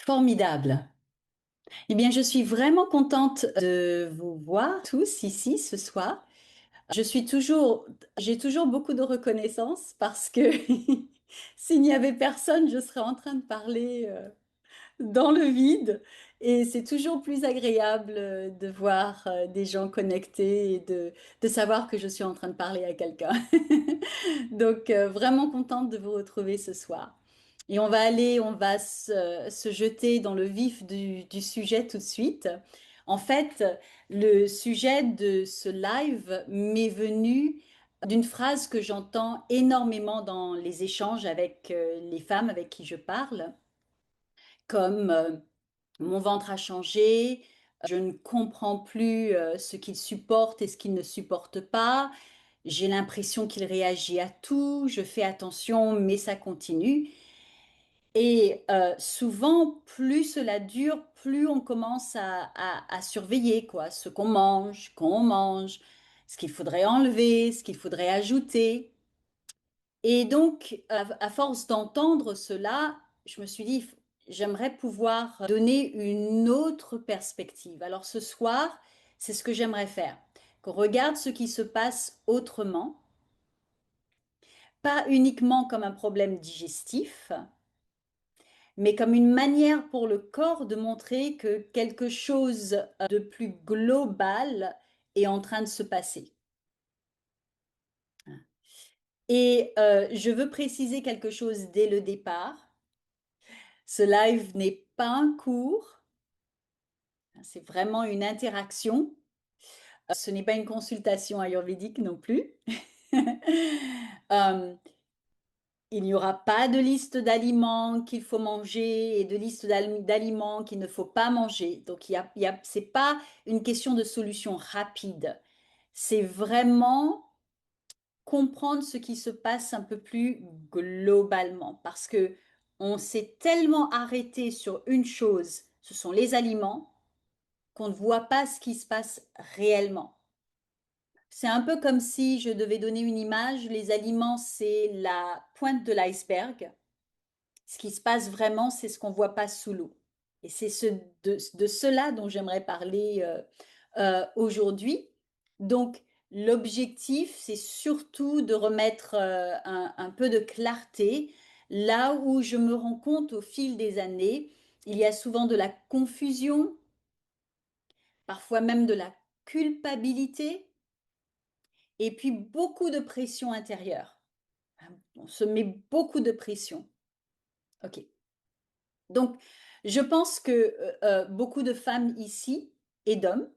Formidable. Eh bien, je suis vraiment contente de vous voir tous ici ce soir. Je suis toujours, j'ai toujours beaucoup de reconnaissance parce que s'il n'y avait personne, je serais en train de parler dans le vide. Et c'est toujours plus agréable de voir des gens connectés et de savoir que je suis en train de parler à quelqu'un. Donc, vraiment contente de vous retrouver ce soir. Et on va se jeter dans le vif du sujet tout de suite. En fait, le sujet de ce live m'est venu d'une phrase que j'entends énormément dans les échanges avec les femmes avec qui je parle, comme mon ventre a changé, je ne comprends plus ce qu'il supporte et ce qu'il ne supporte pas, j'ai l'impression qu'il réagit à tout, je fais attention, mais ça continue. Et souvent, plus cela dure, plus on commence à surveiller quoi, ce qu'on mange, ce qu'il faudrait enlever, ce qu'il faudrait ajouter. Et donc, à force d'entendre cela, je me suis dit, j'aimerais pouvoir donner une autre perspective. Alors ce soir, c'est ce que j'aimerais faire, qu'on regarde ce qui se passe autrement, pas uniquement comme un problème digestif, mais comme une manière pour le corps de montrer que quelque chose de plus global est en train de se passer. Et je veux préciser quelque chose dès le départ. Ce live n'est pas un cours, c'est vraiment une interaction. Ce n'est pas une consultation ayurvédique non plus. Euh, il n'y aura pas de liste d'aliments qu'il faut manger et de liste d'aliments qu'il ne faut pas manger. Donc, c'est pas une question de solution rapide. C'est vraiment comprendre ce qui se passe un peu plus globalement parce que on s'est tellement arrêté sur une chose, ce sont les aliments, qu'on ne voit pas ce qui se passe réellement. C'est un peu comme si je devais donner une image, les aliments, c'est la pointe de l'iceberg. Ce qui se passe vraiment, c'est ce qu'on ne voit pas sous l'eau. Et c'est de cela dont j'aimerais parler aujourd'hui. Donc, l'objectif, c'est surtout de remettre un peu de clarté là où je me rends compte au fil des années, il y a souvent de la confusion, parfois même de la culpabilité, et puis beaucoup de pression intérieure. On se met beaucoup de pression. OK. Donc, je pense que beaucoup de femmes ici et d'hommes,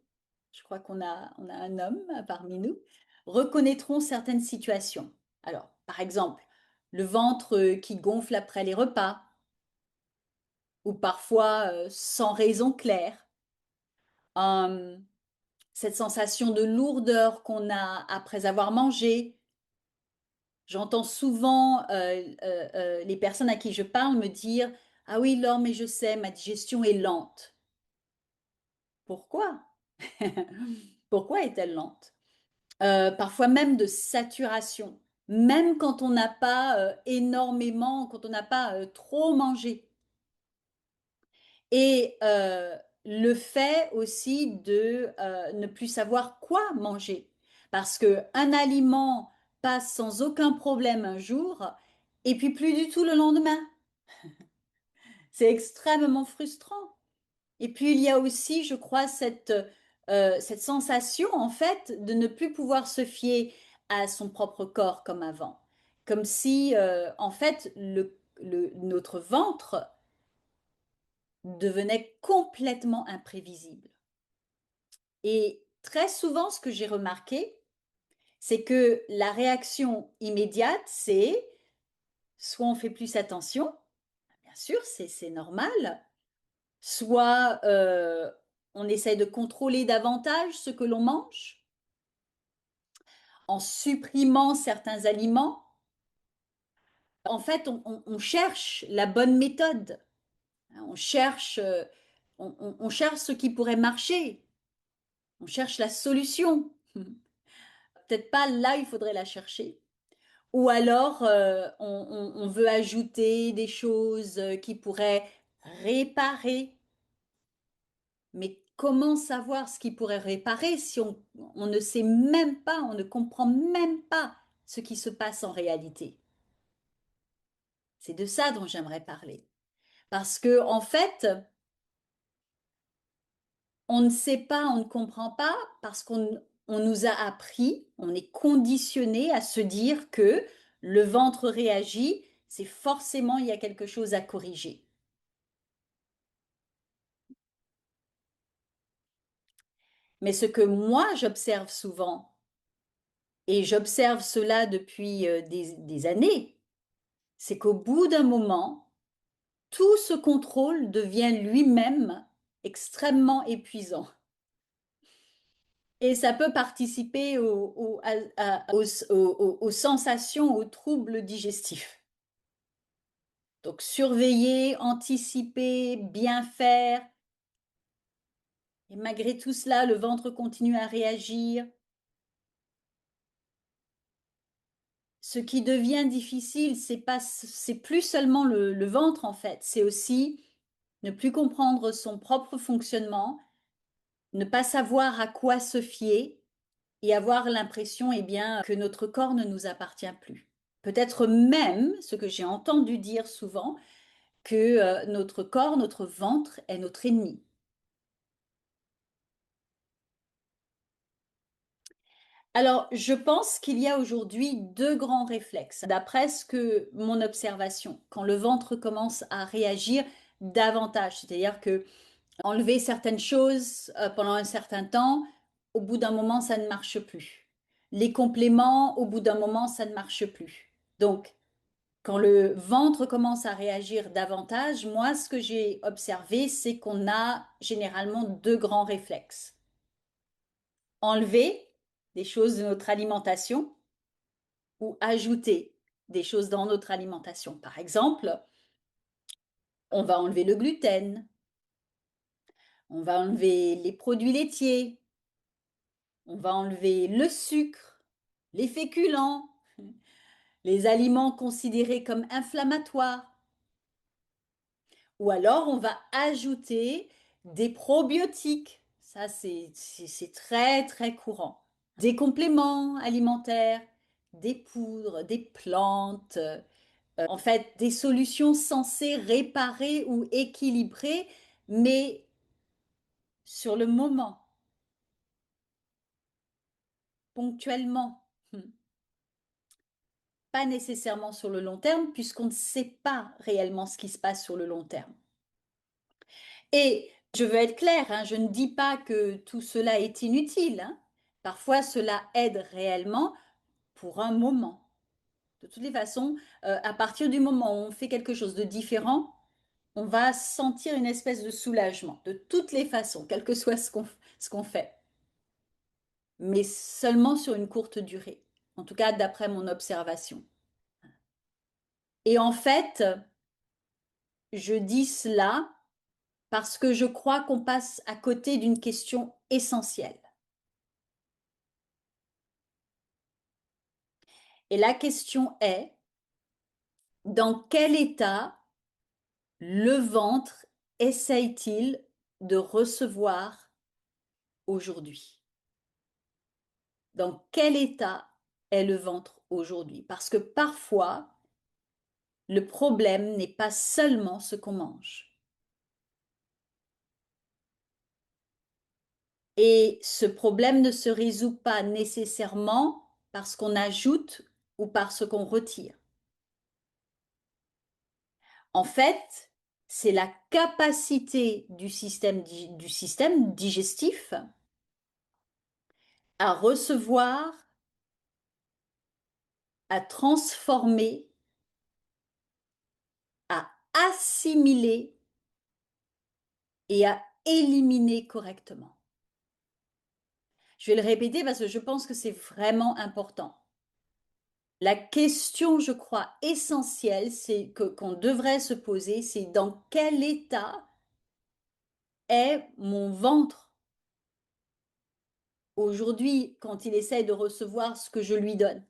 je crois on a un homme parmi nous, reconnaîtront certaines situations. Alors, par exemple, le ventre qui gonfle après les repas, ou parfois sans raison claire. Hum, cette sensation de lourdeur qu'on a après avoir mangé. J'entends souvent les personnes à qui je parle me dire, ah oui, Laure, mais je sais, ma digestion est lente. Pourquoi? Pourquoi est-elle lente? Parfois même de saturation, même quand on n'a pas énormément, quand on n'a pas trop mangé. Et le fait aussi de ne plus savoir quoi manger. Parce que un aliment passe sans aucun problème un jour et puis plus du tout le lendemain. C'est extrêmement frustrant. Et puis il y a aussi, je crois, cette sensation en fait de ne plus pouvoir se fier à son propre corps comme avant. Comme si en fait notre ventre devenait complètement imprévisible. Et très souvent, ce que j'ai remarqué, c'est que la réaction immédiate, c'est soit on fait plus attention, bien sûr, c'est normal, soit on essaie de contrôler davantage ce que l'on mange en supprimant certains aliments. En fait, on cherche la bonne méthode, on cherche, on cherche ce qui pourrait marcher, on cherche la solution. Peut-être pas là, il faudrait la chercher. Ou alors, on veut ajouter des choses qui pourraient réparer. Mais comment savoir ce qui pourrait réparer si on ne sait même pas, on ne comprend même pas ce qui se passe en réalité? C'est de ça dont j'aimerais parler. Parce que, en fait, on ne sait pas, on ne comprend pas parce qu'on nous a appris, on est conditionné à se dire que le ventre réagit, c'est forcément il y a quelque chose à corriger. Mais ce que moi j'observe souvent, et j'observe cela depuis des années, c'est qu'au bout d'un moment, tout ce contrôle devient lui-même extrêmement épuisant. Et ça peut participer aux sensations, aux troubles digestifs. Donc surveiller, anticiper, bien faire. Et malgré tout cela, le ventre continue à réagir. Ce qui devient difficile, c'est plus seulement le ventre en fait, c'est aussi ne plus comprendre son propre fonctionnement, ne pas savoir à quoi se fier et avoir l'impression, eh bien, que notre corps ne nous appartient plus. Peut-être même, ce que j'ai entendu dire souvent, que notre corps, notre ventre est notre ennemi. Alors, je pense qu'il y a aujourd'hui deux grands réflexes, d'après ce que mon observation, quand le ventre commence à réagir davantage, c'est-à-dire que enlever certaines choses pendant un certain temps, au bout d'un moment, ça ne marche plus. Les compléments, au bout d'un moment, ça ne marche plus. Donc, quand le ventre commence à réagir davantage, moi, ce que j'ai observé, c'est qu'on a généralement deux grands réflexes. Enlever des choses de notre alimentation ou ajouter des choses dans notre alimentation. Par exemple, on va enlever le gluten, on va enlever les produits laitiers, on va enlever le sucre, les féculents, les aliments considérés comme inflammatoires. Ou alors, on va ajouter des probiotiques. Ça, c'est très, très courant. Des compléments alimentaires, des poudres, des plantes, en fait, des solutions censées réparer ou équilibrer, mais sur le moment, ponctuellement, pas nécessairement sur le long terme, puisqu'on ne sait pas réellement ce qui se passe sur le long terme. Et je veux être claire, hein, je ne dis pas que tout cela est inutile, hein. Parfois, cela aide réellement pour un moment. De toutes les façons, à partir du moment où on fait quelque chose de différent, on va sentir une espèce de soulagement, de toutes les façons, quel que soit ce qu'on fait, mais seulement sur une courte durée, en tout cas d'après mon observation. Et en fait, je dis cela parce que je crois qu'on passe à côté d'une question essentielle. Et la question est, dans quel état le ventre essaye-t-il de recevoir aujourd'hui? Dans quel état est le ventre aujourd'hui? Parce que parfois, le problème n'est pas seulement ce qu'on mange. Et ce problème ne se résout pas nécessairement parce qu'on ajoute ou parce qu'on retire. En fait, c'est la capacité du système digestif à recevoir, à transformer, à assimiler et à éliminer correctement. Je vais le répéter parce que je pense que c'est vraiment important. La question, je crois, essentielle, c'est qu'on devrait se poser, c'est dans quel état est mon ventre aujourd'hui quand il essaie de recevoir ce que je lui donne.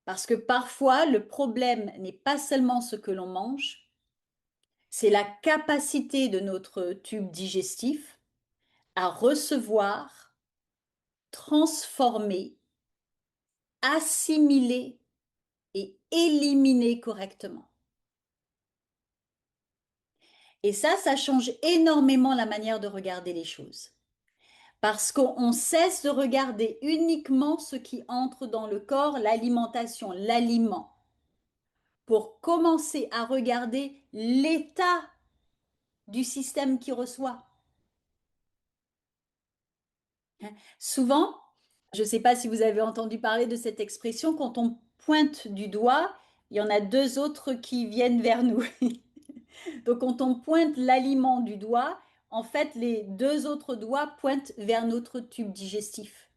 Parce que parfois, le problème n'est pas seulement ce que l'on mange, C'est la capacité de notre tube digestif à recevoir, transformer, assimiler et éliminer correctement. Et ça change énormément la manière de regarder les choses. Parce qu'on cesse de regarder uniquement ce qui entre dans le corps, l'alimentation, l'aliment, pour commencer à regarder l'état du système qui reçoit. Souvent, je ne sais pas si vous avez entendu parler de cette expression, quand on pointe du doigt, il y en a deux autres qui viennent vers nous. Donc quand on pointe l'aliment du doigt, en fait, les deux autres doigts pointent vers notre tube digestif.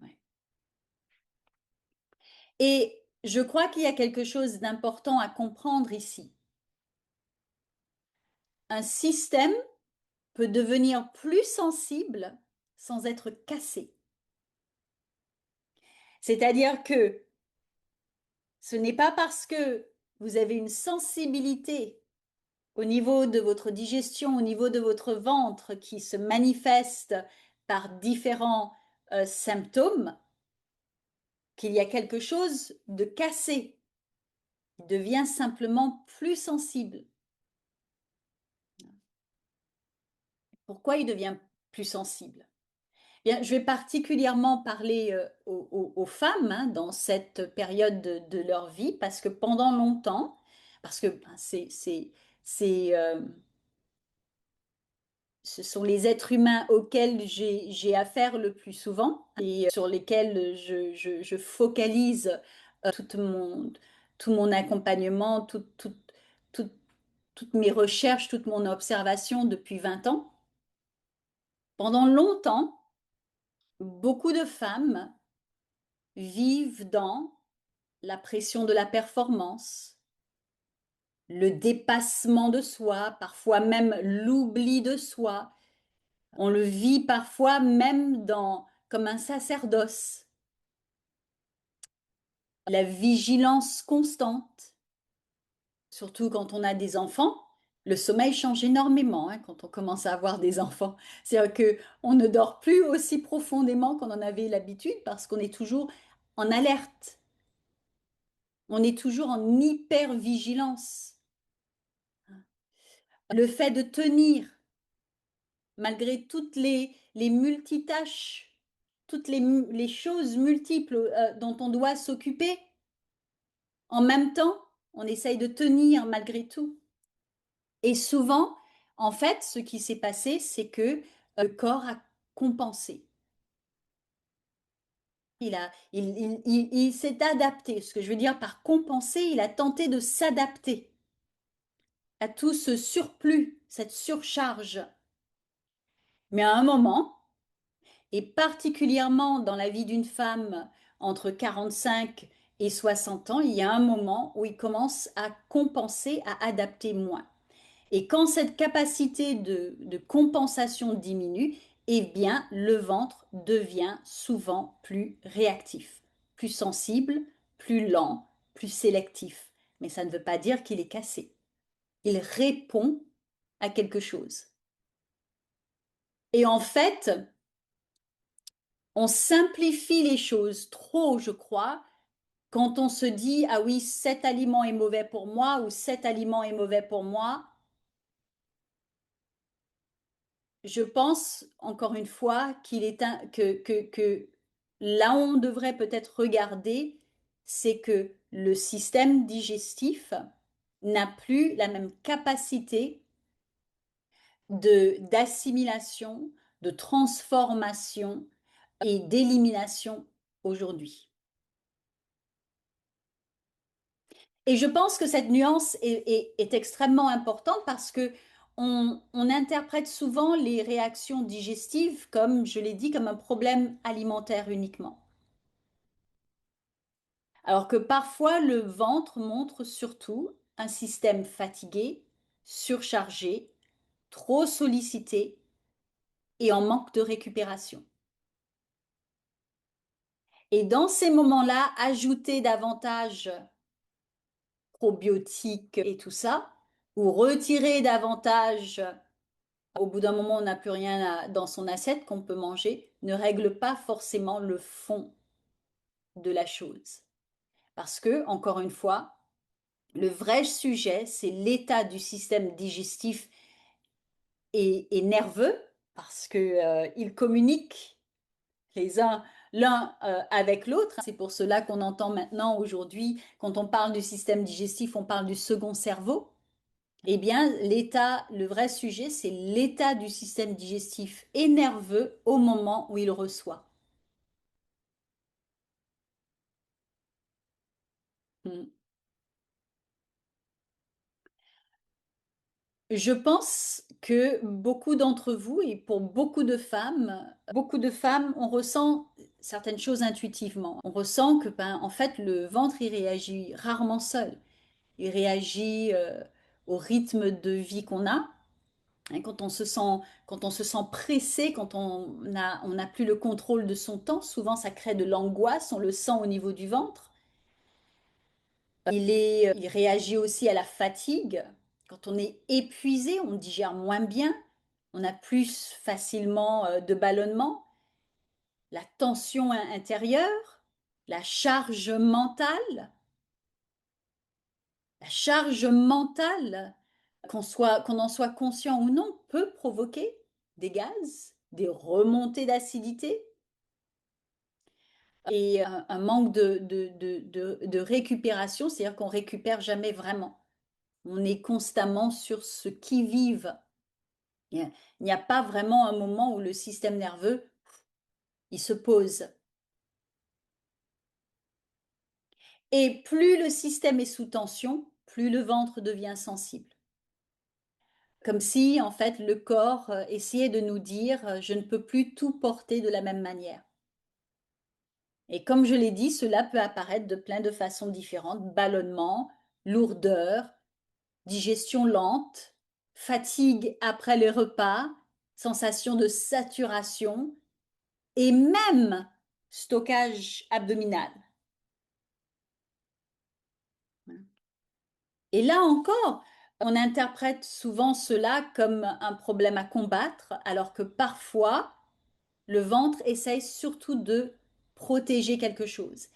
Ouais. Et je crois qu'il y a quelque chose d'important à comprendre ici. Un système peut devenir plus sensible sans être cassé. C'est-à-dire que ce n'est pas parce que vous avez une sensibilité au niveau de votre digestion, au niveau de votre ventre qui se manifeste par différents symptômes, qu'il y a quelque chose de cassé. Il devient simplement plus sensible. Pourquoi il devient plus sensible? Bien, je vais particulièrement parler aux femmes hein, dans cette période de leur vie parce que pendant longtemps, parce que ben, c'est, ce sont les êtres humains auxquels j'ai affaire le plus souvent et sur lesquels je focalise tout tout mon accompagnement, tout- toutes mes recherches, toute mon observation depuis 20 ans. Pendant longtemps, beaucoup de femmes vivent dans la pression de la performance, le dépassement de soi, parfois même l'oubli de soi. On le vit parfois même comme un sacerdoce, la vigilance constante, surtout quand on a des enfants. Le sommeil change énormément hein, quand on commence à avoir des enfants. C'est-à-dire que on ne dort plus aussi profondément qu'on en avait l'habitude parce qu'on est toujours en alerte. On est toujours en hypervigilance. Le fait de tenir, malgré toutes les multitâches, toutes les choses multiples dont on doit s'occuper, en même temps, on essaye de tenir malgré tout. Et souvent, en fait, ce qui s'est passé, c'est que le corps a compensé. Il s'est adapté. Ce que je veux dire par compenser, il a tenté de s'adapter à tout ce surplus, cette surcharge. Mais à un moment, et particulièrement dans la vie d'une femme entre 45 et 60 ans, il y a un moment où il commence à compenser, à adapter moins. Et quand cette capacité de compensation diminue, eh bien, le ventre devient souvent plus réactif, plus sensible, plus lent, plus sélectif. Mais ça ne veut pas dire qu'il est cassé. Il répond à quelque chose. Et en fait, on simplifie les choses trop, je crois, quand on se dit, ah oui, cet aliment est mauvais pour moi ou cet aliment est mauvais pour moi. Je pense, encore une fois, que là où on devrait peut-être regarder, c'est que le système digestif n'a plus la même capacité d'assimilation, de transformation et d'élimination aujourd'hui. Et je pense que cette nuance est extrêmement importante parce que on interprète souvent les réactions digestives comme, je l'ai dit, comme un problème alimentaire uniquement. Alors que parfois le ventre montre surtout un système fatigué, surchargé, trop sollicité et en manque de récupération. Et dans ces moments-là, ajouter davantage probiotiques et tout ça, ou retirer davantage, au bout d'un moment, on n'a plus rien dans son assiette qu'on peut manger, ne règle pas forcément le fond de la chose. Parce que, encore une fois, le vrai sujet, c'est l'état du système digestif et nerveux, parce que, ils communiquent les uns l'un avec l'autre. C'est pour cela qu'on entend maintenant aujourd'hui, quand on parle du système digestif, on parle du second cerveau. Eh bien, l'état, le vrai sujet, c'est l'état du système digestif et nerveux au moment où il reçoit. Mm. Je pense que beaucoup d'entre vous et pour beaucoup de femmes, on ressent certaines choses intuitivement. On ressent que, ben, en fait, le ventre, il réagit rarement seul. Il réagit au rythme de vie qu'on a. Hein, quand on se sent pressé, quand on n'a plus le contrôle de son temps, souvent ça crée de l'angoisse, on le sent au niveau du ventre. Il réagit aussi à la fatigue. Quand on est épuisé, on digère moins bien, on a plus facilement de ballonnement, la tension intérieure, la charge mentale. La charge mentale, qu'on en soit conscient ou non, peut provoquer des gaz, des remontées d'acidité et un manque de récupération, c'est-à-dire qu'on récupère jamais vraiment. On est constamment sur ce qui-vive. Il n'y a pas vraiment un moment où le système nerveux, il se pose. Et plus le système est sous tension, plus le ventre devient sensible. Comme si, en fait, le corps essayait de nous dire, je ne peux plus tout porter de la même manière. Et comme je l'ai dit, cela peut apparaître de plein de façons différentes, ballonnement, lourdeur, digestion lente, fatigue après les repas, sensation de saturation et même stockage abdominal. Et là encore, on interprète souvent cela comme un problème à combattre, alors que parfois, le ventre essaye surtout de protéger quelque chose.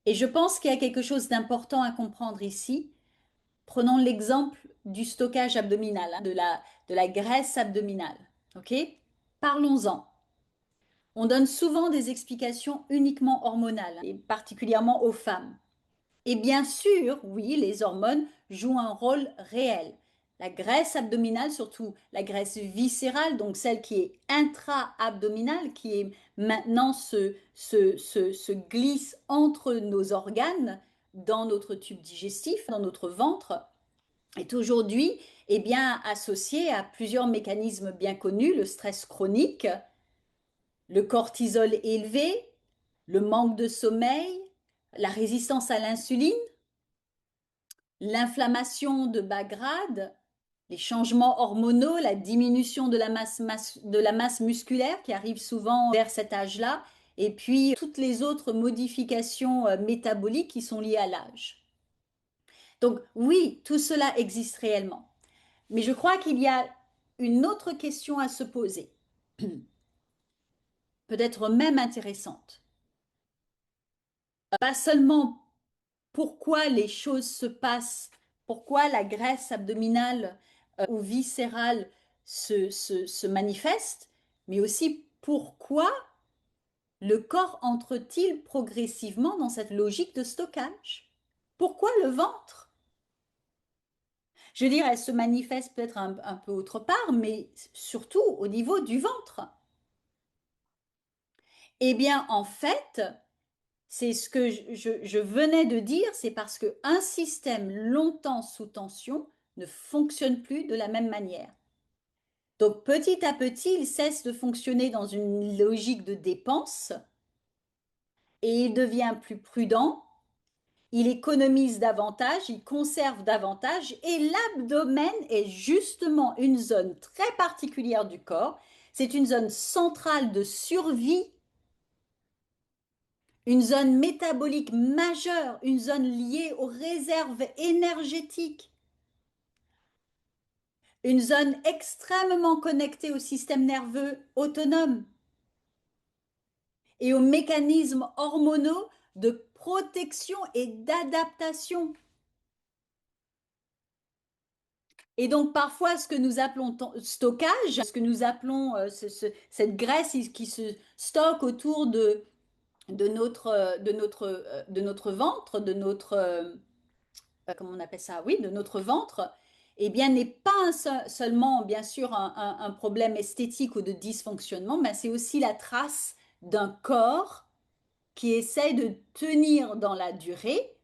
Et je pense qu'il y a quelque chose d'important à comprendre ici. Prenons l'exemple du stockage abdominal, hein, de la graisse abdominale. OK? Parlons-en. On donne souvent des explications uniquement hormonales, et particulièrement aux femmes. Et bien sûr, oui, les hormones jouent un rôle réel. La graisse abdominale, surtout la graisse viscérale, donc celle qui est intra-abdominale, qui est maintenant se glisse entre nos organes, dans notre tube digestif, dans notre ventre, est aujourd'hui eh bien, associée à plusieurs mécanismes bien connus, le stress chronique, le cortisol élevé, le manque de sommeil, la résistance à l'insuline, l'inflammation de bas grade, les changements hormonaux, la diminution de la masse musculaire qui arrive souvent vers cet âge-là, et puis toutes les autres modifications métaboliques qui sont liées à l'âge. Donc oui, tout cela existe réellement. Mais je crois qu'il y a une autre question à se poser, peut-être même intéressante. Pas seulement pourquoi les choses se passent, pourquoi la graisse abdominale ou viscérale se manifeste, mais aussi pourquoi le corps entre-t-il progressivement dans cette logique de stockage? Pourquoi le ventre? Je veux dire, elle se manifeste peut-être un peu autre part, mais surtout au niveau du ventre. Eh bien, en fait, c'est ce que je venais de dire, c'est parce qu'un système longtemps sous tension ne fonctionne plus de la même manière. Donc petit à petit, il cesse de fonctionner dans une logique de dépense et il devient plus prudent, il économise davantage, il conserve davantage et l'abdomen est justement une zone très particulière du corps. C'est une zone centrale de survie, une zone métabolique majeure, une zone liée aux réserves énergétiques, une zone extrêmement connectée au système nerveux autonome et aux mécanismes hormonaux de protection et d'adaptation. Et donc parfois ce que nous appelons stockage, ce que nous appelons cette graisse qui se stocke autour de notre ventre, comment on appelle ça? Oui, de notre ventre, eh bien, n'est pas seulement, bien sûr, un problème esthétique ou de dysfonctionnement, mais c'est aussi la trace d'un corps qui essaie de tenir dans la durée,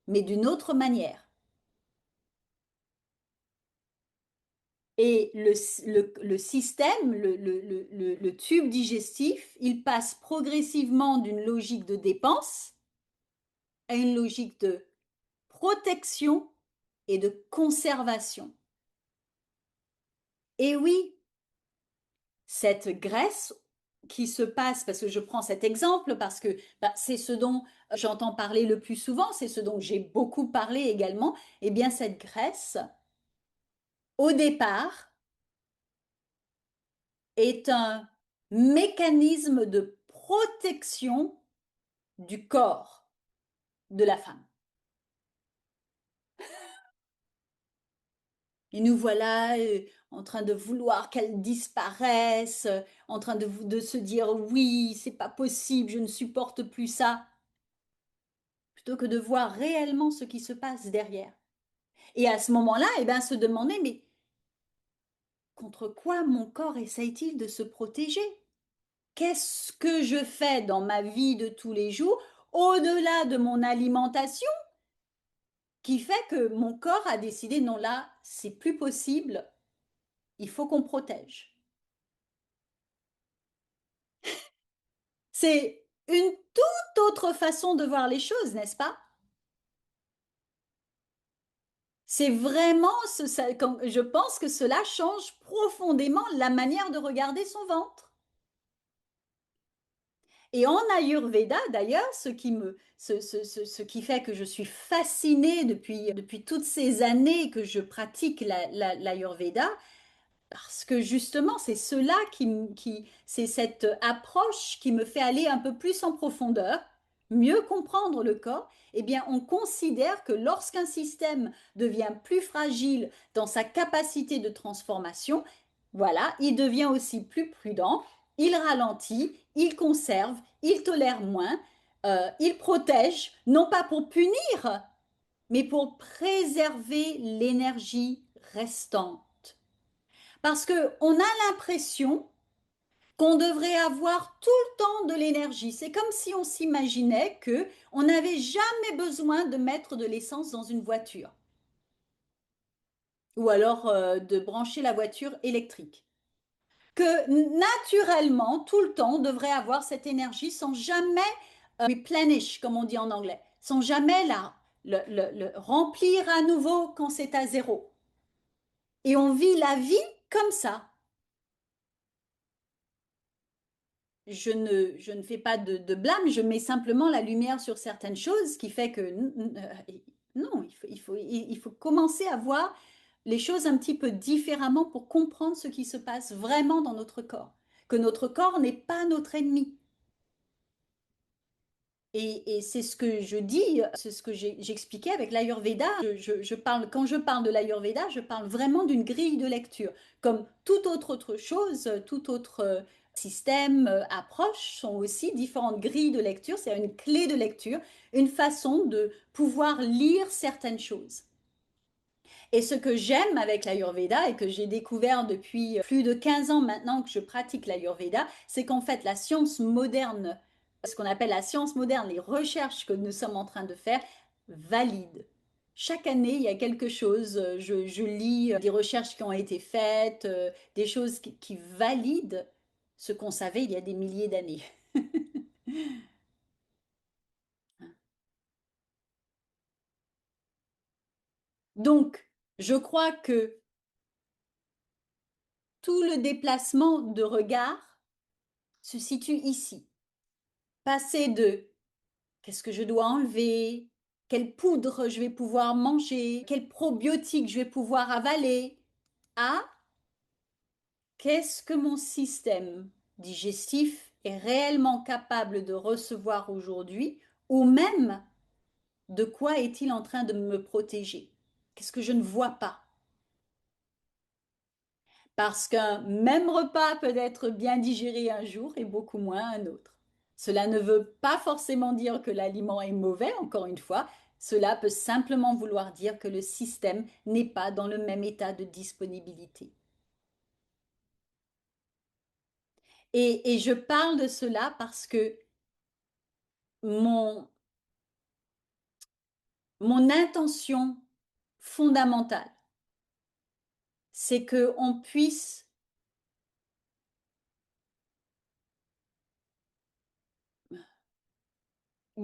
mais d'une autre manière. Et le système, le tube digestif, il passe progressivement d'une logique de dépense à une logique de protection et de conservation. Et oui, cette graisse qui se passe, parce que je prends cet exemple, parce que bah, c'est ce dont j'entends parler le plus souvent, c'est ce dont j'ai beaucoup parlé également, eh bien cette graisse, au départ, est un mécanisme de protection du corps de la femme. Et nous voilà en train de vouloir qu'elle disparaisse, en train de se dire oui, c'est pas possible, je ne supporte plus ça, plutôt que de voir réellement ce qui se passe derrière. Et à ce moment-là, eh ben, se demander, mais contre quoi mon corps essaye-t-il de se protéger? Qu'est-ce que je fais dans ma vie de tous les jours, au-delà de mon alimentation, qui fait que mon corps a décidé, non, là, c'est plus possible, il faut qu'on protège. C'est une toute autre façon de voir les choses, n'est-ce pas? C'est vraiment je pense que cela change profondément la manière de regarder son ventre. Et en Ayurveda, d'ailleurs, ce qui fait que je suis fascinée depuis toutes ces années que je pratique l'Ayurveda, parce que justement, c'est cela c'est cette approche qui me fait aller un peu plus en profondeur, mieux comprendre le corps. Eh bien, on considère que lorsqu'un système devient plus fragile dans sa capacité de transformation, voilà, il devient aussi plus prudent, il ralentit, il conserve, il tolère moins, il protège, non pas pour punir, mais pour préserver l'énergie restante. Parce qu'on a l'impression qu'on devrait avoir tout le temps de l'énergie. C'est comme si on s'imaginait que on n'avait jamais besoin de mettre de l'essence dans une voiture. Ou alors de brancher la voiture électrique. Que naturellement, tout le temps, on devrait avoir cette énergie sans jamais replenish, comme on dit en anglais, sans jamais le remplir à nouveau quand c'est à zéro. Et on vit la vie comme ça. Je ne fais pas de blâme, je mets simplement la lumière sur certaines choses qui fait que non, il faut commencer à voir les choses un petit peu différemment pour comprendre ce qui se passe vraiment dans notre corps. Que notre corps n'est pas notre ennemi. Et c'est ce que je dis, c'est ce que j'expliquais avec l'Ayurveda. Quand je parle de l'Ayurveda, je parle vraiment d'une grille de lecture. Comme toute autre chose, tout autre système, approche, sont aussi différentes grilles de lecture. C'est une clé de lecture, une façon de pouvoir lire certaines choses. Et ce que j'aime avec l'Ayurveda et que j'ai découvert depuis plus de 15 ans maintenant que je pratique l'Ayurveda, c'est qu'en fait la science moderne, ce qu'on appelle la science moderne, les recherches que nous sommes en train de faire, valident. Chaque année, il y a quelque chose, je lis des recherches qui ont été faites, des choses qui valident ce qu'on savait il y a des milliers d'années. Donc, je crois que tout le déplacement de regard se situe ici. passer de qu'est-ce que je dois enlever, quelle poudre je vais pouvoir manger, quel probiotique je vais pouvoir avaler, à qu'est-ce que mon système digestif est réellement capable de recevoir aujourd'hui, ou même de quoi est-il en train de me protéger? Qu'est-ce que je ne vois pas? Parce qu'un même repas peut être bien digéré un jour et beaucoup moins un autre. Cela ne veut pas forcément dire que l'aliment est mauvais, encore une fois, cela peut simplement vouloir dire que le système n'est pas dans le même état de disponibilité. Et je parle de cela parce que mon, mon intention fondamentale, c'est que on puisse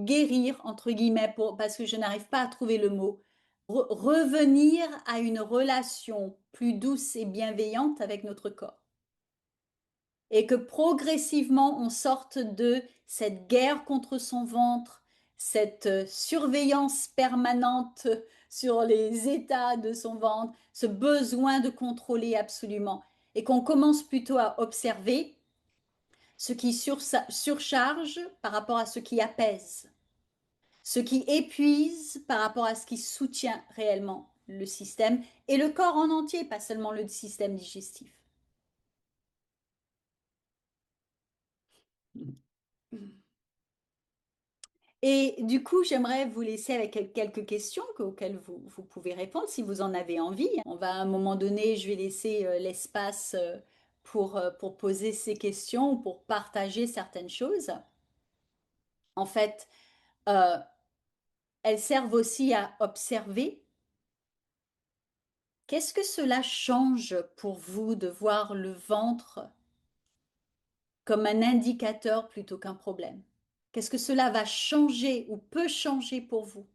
guérir, entre guillemets, parce que je n'arrive pas à trouver le mot, revenir à une relation plus douce et bienveillante avec notre corps. Et que progressivement, on sorte de cette guerre contre son ventre, cette surveillance permanente sur les états de son ventre, ce besoin de contrôler absolument, et qu'on commence plutôt à observer ce qui surcharge par rapport à ce qui apaise, ce qui épuise par rapport à ce qui soutient réellement le système et le corps en entier, pas seulement le système digestif. Et du coup, j'aimerais vous laisser avec quelques questions auxquelles vous pouvez répondre si vous en avez envie. On va à un moment donné, je vais laisser l'espace pour poser ces questions ou pour partager certaines choses. En fait, euh, elles servent aussi à observer. Qu'est-ce que cela change pour vous de voir le ventre comme un indicateur plutôt qu'un problème? Qu'est-ce que cela va changer ou peut changer pour vous?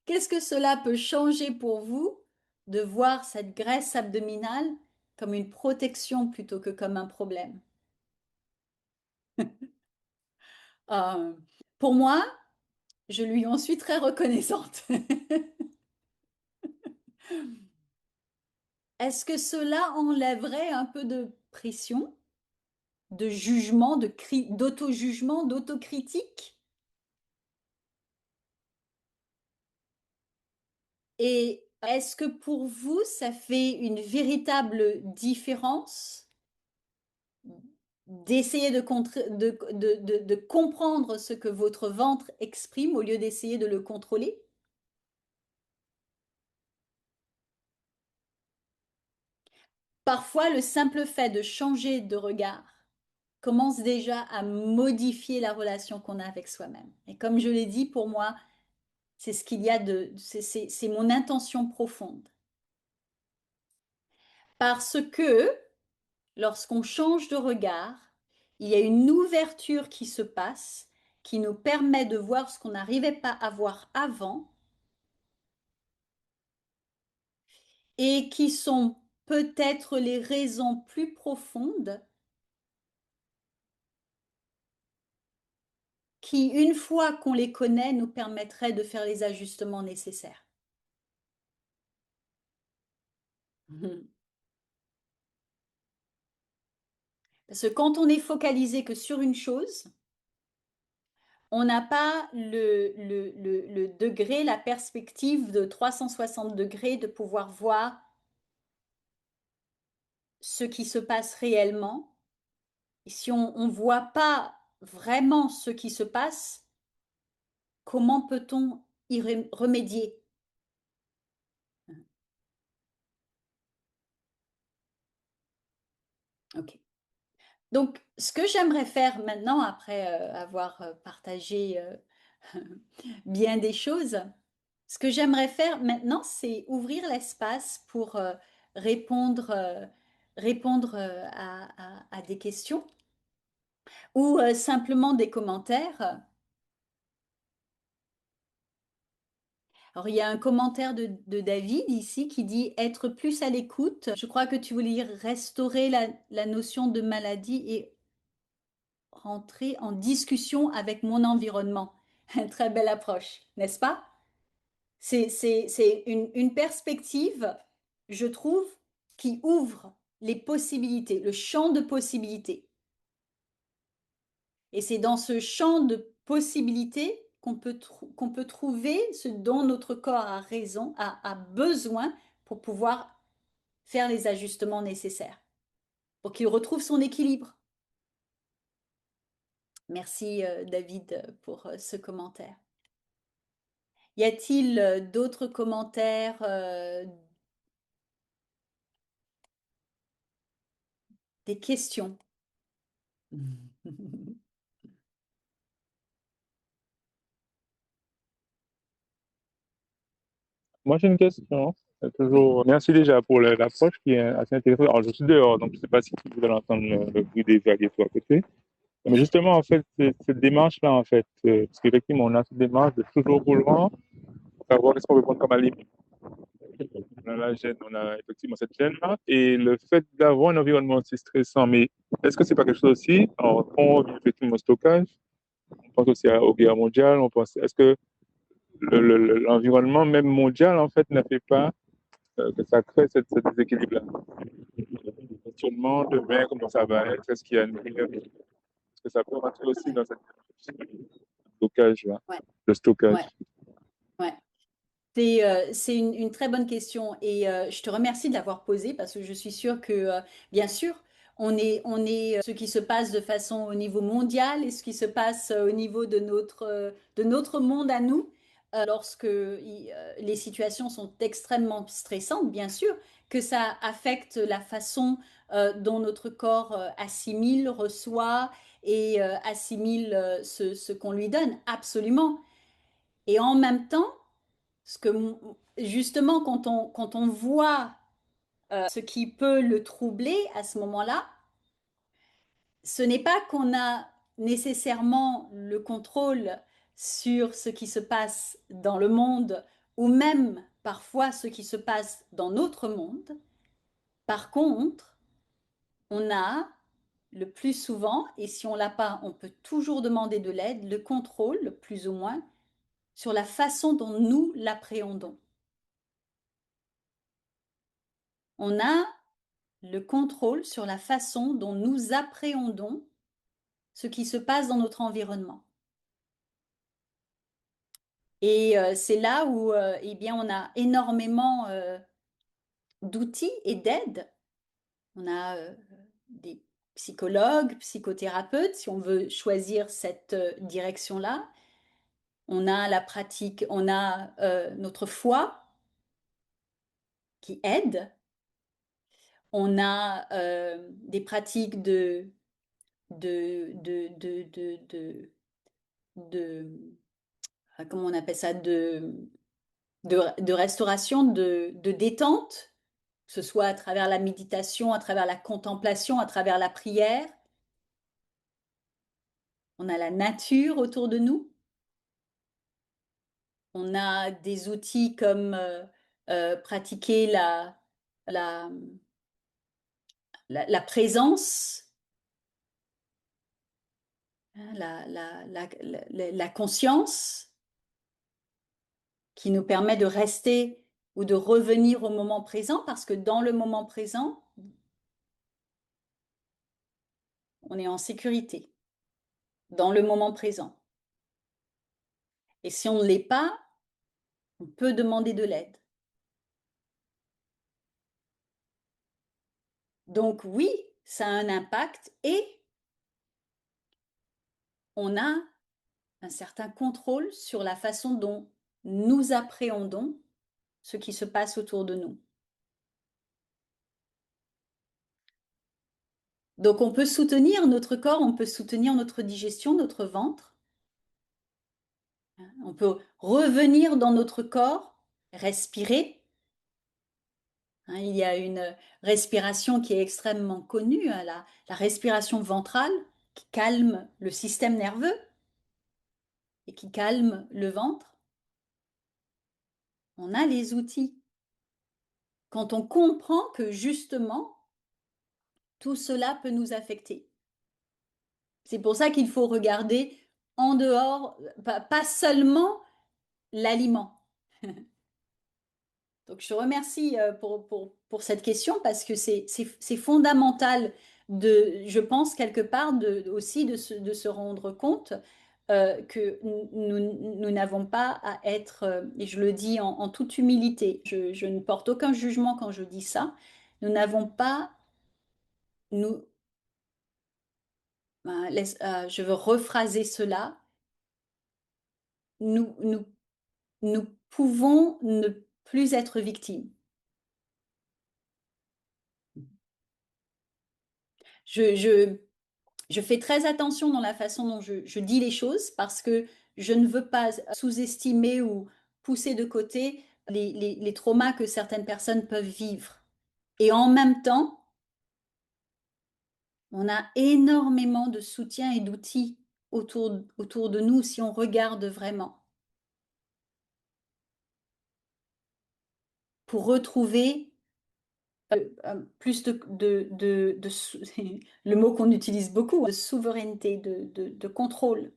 Qu'est-ce que cela peut changer pour vous de voir cette graisse abdominale comme une protection plutôt que comme un problème? Euh, pour moi, je lui en suis très reconnaissante. Est-ce que cela enlèverait un peu de pression, de jugement, d'auto-jugement, d'autocritique? Et est-ce que pour vous, ça fait une véritable différence d'essayer de comprendre ce que votre ventre exprime au lieu d'essayer de le contrôler? Parfois, le simple fait de changer de regard commence déjà à modifier la relation qu'on a avec soi-même. Et comme je l'ai dit, pour moi, c'est ce qu'il y a c'est mon intention profonde. Parce que lorsqu'on change de regard, il y a une ouverture qui se passe, qui nous permet de voir ce qu'on n'arrivait pas à voir avant et qui sont peut-être les raisons plus profondes qui, une fois qu'on les connaît, nous permettraient de faire les ajustements nécessaires. Parce que quand on est focalisé que sur une chose, on n'a pas le degré, la perspective de 360 degrés de pouvoir voir ce qui se passe réellement. Et si on ne voit pas vraiment ce qui se passe, comment peut-on y remédier? Ok. Donc, ce que j'aimerais faire maintenant, après avoir partagé bien des choses, ce que j'aimerais faire maintenant, c'est ouvrir l'espace pour répondre, répondre à des questions ou simplement des commentaires. Alors, il y a un commentaire de David ici qui dit être plus à l'écoute. Je crois que tu voulais dire restaurer la notion de maladie et rentrer en discussion avec mon environnement. Très belle approche, n'est-ce pas? C'est une perspective, je trouve, qui ouvre les possibilités, le champ de possibilités. Et c'est dans ce champ de possibilités qu'on peut trouver ce dont notre corps a raison, a besoin pour pouvoir faire les ajustements nécessaires, pour qu'il retrouve son équilibre. Merci David pour ce commentaire. Y a-t-il d'autres commentaires, des questions? Moi, j'ai une question. C'est Oui, toujours... Merci déjà pour l'approche qui est assez intéressante. Alors, je suis dehors, donc je ne sais pas si vous allez entendre le bruit des vagues et tout à côté. Mais justement, en fait, cette démarche-là, en fait, parce qu'effectivement, on a cette démarche de toujours vouloir savoir qu'est-ce qu'on veut prendre comme aliment. On a la gêne, on a effectivement cette gêne-là. Et le fait d'avoir un environnement aussi stressant, mais est-ce que c'est pas quelque chose aussi? Alors, on revient effectivement au stockage, on pense aussi aux guerres mondiales, on pense, est-ce que l'environnement même mondial, en fait, ne fait pas que ça crée ce déséquilibre-là. Le questionnement demain, comment ça va être, est-ce qu'il y a une est-ce que ça peut rentrer aussi dans cette stockage-là, ouais, le stockage. ouais, ouais. C'est une très bonne question et je te remercie de l'avoir posée parce que je suis sûre que, bien sûr, on est ce qui se passe de façon au niveau mondial et ce qui se passe au niveau de notre monde à nous. Lorsque les situations sont extrêmement stressantes, bien sûr, que ça affecte la façon dont notre corps assimile, reçoit et assimile ce qu'on lui donne, absolument. Et en même temps, parce que justement, quand on voit ce qui peut le troubler à ce moment-là, ce n'est pas qu'on a nécessairement le contrôle sur ce qui se passe dans le monde ou même parfois ce qui se passe dans notre monde. Par contre, on a le plus souvent, et si on l'a pas, on peut toujours demander de l'aide, le contrôle, plus ou moins, sur la façon dont nous l'appréhendons. On a le contrôle sur la façon dont nous appréhendons ce qui se passe dans notre environnement. Et c'est là où eh bien, on a énormément d'outils et d'aides. On a des psychologues, psychothérapeutes, si on veut choisir cette direction-là. On a la pratique, on a notre foi qui aide. On a des pratiques de, de comment on appelle ça, de restauration, de détente, que ce soit à travers la méditation, à travers la contemplation, à travers la prière. On a la nature autour de nous. On a des outils comme pratiquer la, la présence, hein, la conscience qui nous permet de rester ou de revenir au moment présent parce que dans le moment présent, on est en sécurité, dans le moment présent. Et si on ne l'est pas, on peut demander de l'aide. Donc oui, ça a un impact et on a un certain contrôle sur la façon dont nous appréhendons ce qui se passe autour de nous. Donc on peut soutenir notre corps, on peut soutenir notre digestion, notre ventre. On peut revenir dans notre corps, respirer. Il y a une respiration qui est extrêmement connue, la respiration ventrale, qui calme le système nerveux et qui calme le ventre. On a les outils. Quand on comprend que justement, tout cela peut nous affecter. C'est pour ça qu'il faut regarder en dehors, pas seulement l'aliment. Donc, je te remercie pour cette question parce que c'est fondamental je pense, quelque part, aussi de se rendre compte que nous n'avons pas à être, et je le dis en toute humilité, je ne porte aucun jugement quand je dis ça, nous n'avons pas, nous, je veux rephraser cela, nous, nous, nous pouvons ne plus être victimes. Je, je fais très attention dans la façon dont je dis les choses parce que je ne veux pas sous-estimer ou pousser de côté les traumas que certaines personnes peuvent vivre. Et en même temps, on a énormément de soutien et d'outils autour de nous si on regarde vraiment pour retrouver plus le mot qu'on utilise beaucoup, de souveraineté, de contrôle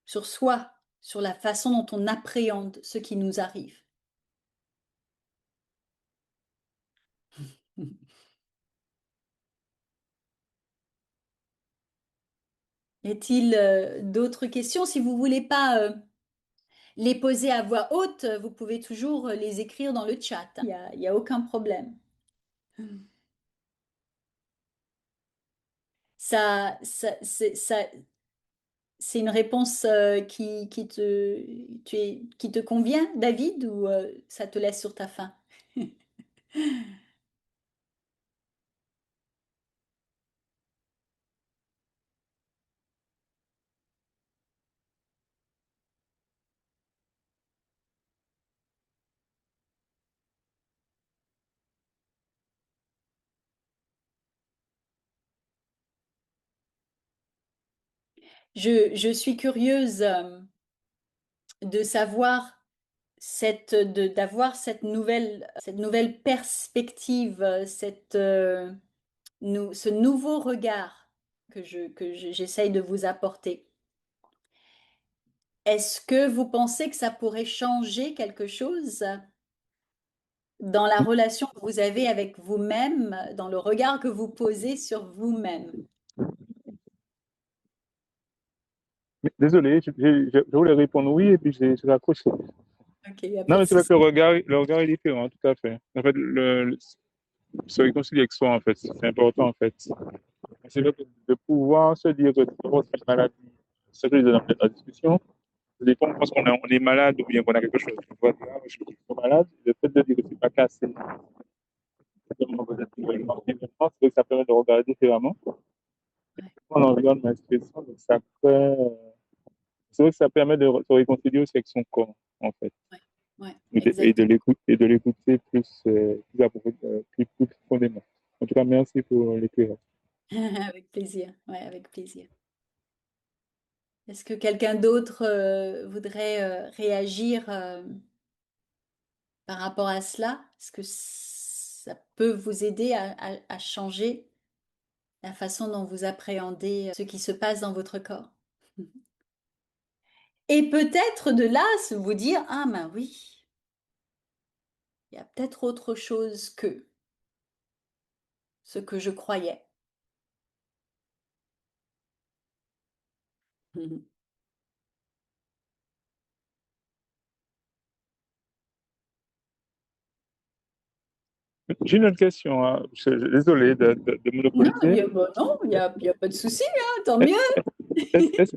sur soi, sur la façon dont on appréhende ce qui nous arrive. Y a-t-il d'autres questions? Si vous ne voulez pas les poser à voix haute, vous pouvez toujours les écrire dans le chat. Il y a aucun problème. C'est une réponse qui te convient, David, ou ça te laisse sur ta faim? Je suis curieuse de savoir d'avoir cette nouvelle perspective, ce nouveau regard j'essaye de vous apporter. Est-ce que vous pensez que ça pourrait changer quelque chose dans la relation que vous avez avec vous-même, dans le regard que vous posez sur vous-même? Désolé, je voulais répondre oui et puis j'ai raccroché. Ok, il n'y a Non, pas de mais c'est vrai souci. que le regard est différent, tout à fait. En fait, se réconcilier avec soi, en fait, c'est important, en fait. C'est vrai que de pouvoir se dire que d'abord, c'est une maladie, c'est ce que je disais dans la discussion, des fois, on pense on est malade ou bien qu'on a quelque chose. On voit dire, ah, je suis malade, le fait de dire que c'est pas cassé, c'est vrai que ça permet de regarder différemment. Ouais, On environne ma expression, donc ça crée, c'est vrai que ça permet de se réconcilier aussi avec son corps, en fait. ouais, ouais, Et exactement. de l'écouter plus profondément. En tout cas, merci pour l'éclairage. Avec plaisir. Ouais, avec plaisir. Est-ce que quelqu'un d'autre voudrait réagir par rapport à cela? Est-ce que ça peut vous aider à changer la façon dont vous appréhendez ce qui se passe dans votre corps? Et peut-être de là, vous dire, ah ben oui, il y a peut-être autre chose que ce que je croyais. J'ai une autre question, hein. Désolé de Non, monopoliser. non, il y a pas de souci, hein, tant mieux. Est-ce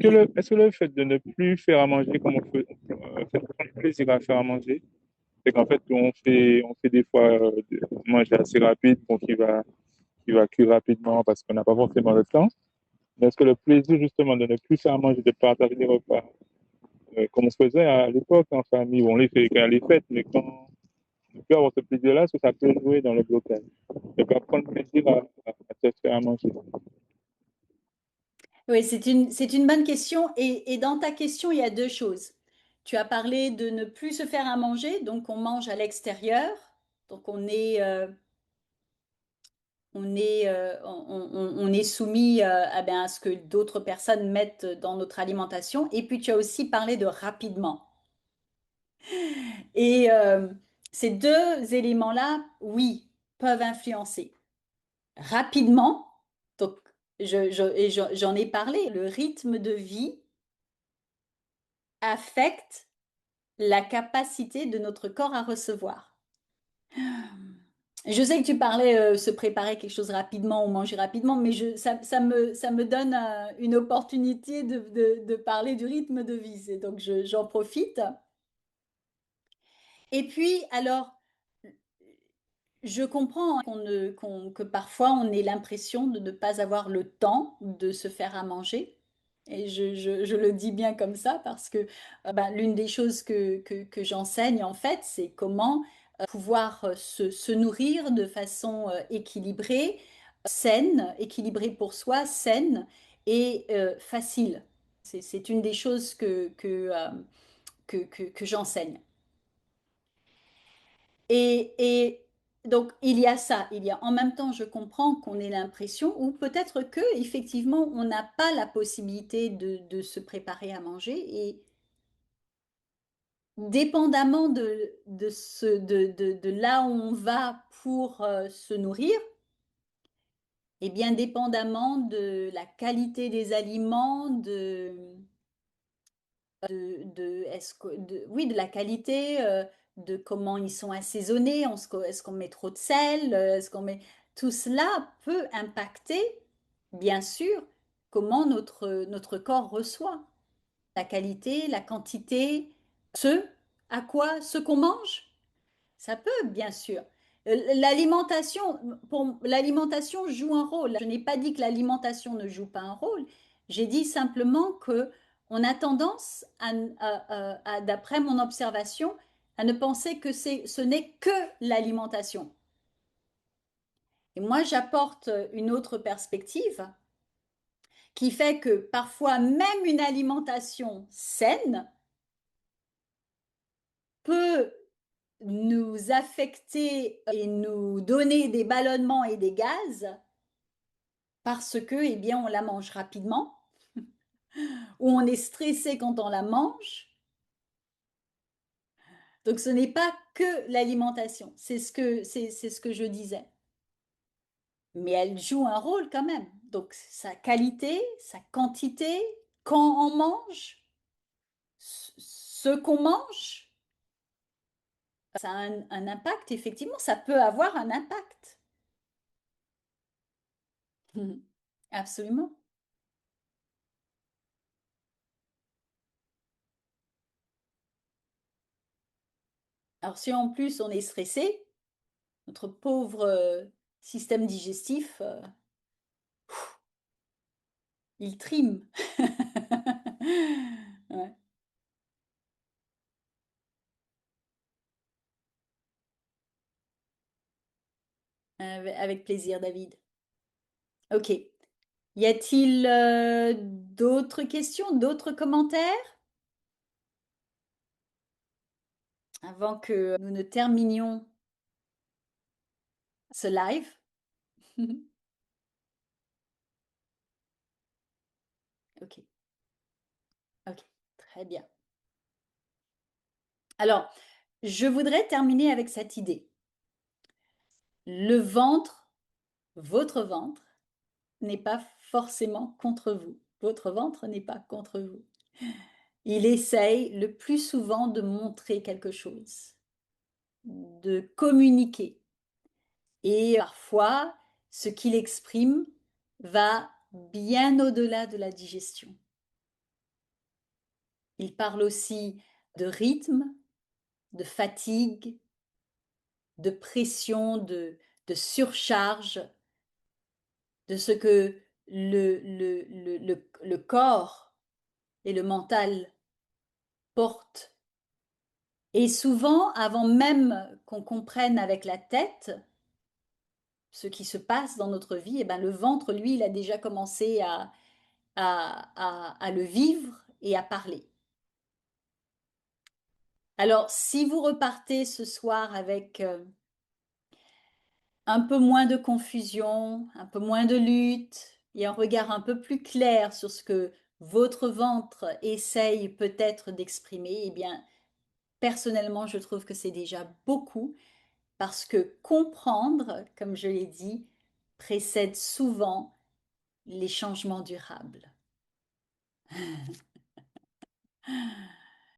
que le fait de ne plus faire à manger comme fait prendre plaisir à faire à manger, c'est qu'en fait, on fait des fois manger assez rapide, donc qui va cuire rapidement parce qu'on n'a pas forcément le temps. Mais est-ce que le plaisir, justement, de ne plus faire à manger, de partager des repas, comme on se faisait à l'époque en famille, où on les fait quand il y a les fêtes, mais quand on peut avoir ce plaisir-là, est-ce que ça peut jouer dans le blocage? De pas prendre plaisir à te faire à manger. Oui, c'est une bonne question. Et dans ta question, il y a deux choses. Tu as parlé de ne plus se faire à manger, donc on mange à l'extérieur. Donc on est soumis ben, à ce que d'autres personnes mettent dans notre alimentation. Et puis tu as aussi parlé de rapidement. Et ces deux éléments-là, oui, peuvent influencer. Rapidement, donc j'en ai parlé, le rythme de vie affecte la capacité de notre corps à recevoir. Je sais que tu parlais se préparer quelque chose rapidement ou manger rapidement, mais ça me donne une opportunité de parler du rythme de vie. Et donc j'en profite. Et puis, alors, je comprends que parfois on ait l'impression de ne pas avoir le temps de se faire à manger. Et je le dis bien comme ça parce que ben, l'une des choses que j'enseigne en fait, c'est comment pouvoir se nourrir de façon équilibrée, saine, équilibrée pour soi, saine et facile. C'est une des choses que j'enseigne. Et donc, il y a ça. Il y a en même temps, je comprends qu'on ait l'impression, ou peut-être que effectivement, on n'a pas la possibilité de se préparer à manger. Et dépendamment de là où on va pour se nourrir, et bien dépendamment de la qualité des aliments, oui, de la qualité, de comment ils sont assaisonnés, est-ce qu'on met trop de sel, est-ce qu'on met... Tout cela peut impacter, bien sûr, comment notre corps reçoit la qualité, la quantité, ce qu'on mange. Ça peut, bien sûr. L'alimentation joue un rôle. Je n'ai pas dit que l'alimentation ne joue pas un rôle. J'ai dit simplement que on a tendance, d'après mon observation, à ne penser que ce n'est que l'alimentation. Et moi, j'apporte une autre perspective qui fait que parfois même une alimentation saine peut nous affecter et nous donner des ballonnements et des gaz parce que, eh bien, on la mange rapidement, ou on est stressé quand on la mange. Donc, ce n'est pas que l'alimentation, c'est ce que je disais. Mais elle joue un rôle quand même. Donc, sa qualité, sa quantité, quand on mange, ce qu'on mange, ça a un impact, effectivement, ça peut avoir un impact. Absolument. Alors, si en plus on est stressé, notre pauvre système digestif, il trime. Ouais. Avec plaisir, David. Ok. Y a-t-il d'autres questions, d'autres commentaires avant que nous ne terminions ce live? Ok, ok, très bien. Alors, je voudrais terminer avec cette idée. Le ventre, votre ventre, n'est pas forcément contre vous. Votre ventre n'est pas contre vous. Il essaye le plus souvent de montrer quelque chose, de communiquer. Et parfois, ce qu'il exprime va bien au-delà de la digestion. Il parle aussi de rythme, de fatigue, de pression, de surcharge, de ce que le corps et le mental portent. Et souvent, avant même qu'on comprenne avec la tête ce qui se passe dans notre vie, eh ben, le ventre, lui, il a déjà commencé à le vivre et à parler. Alors, si vous repartez ce soir avec un peu moins de confusion, un peu moins de lutte et un regard un peu plus clair sur ce que votre ventre essaye peut-être d'exprimer, eh bien, personnellement, je trouve que c'est déjà beaucoup parce que comprendre, comme je l'ai dit, précède souvent les changements durables.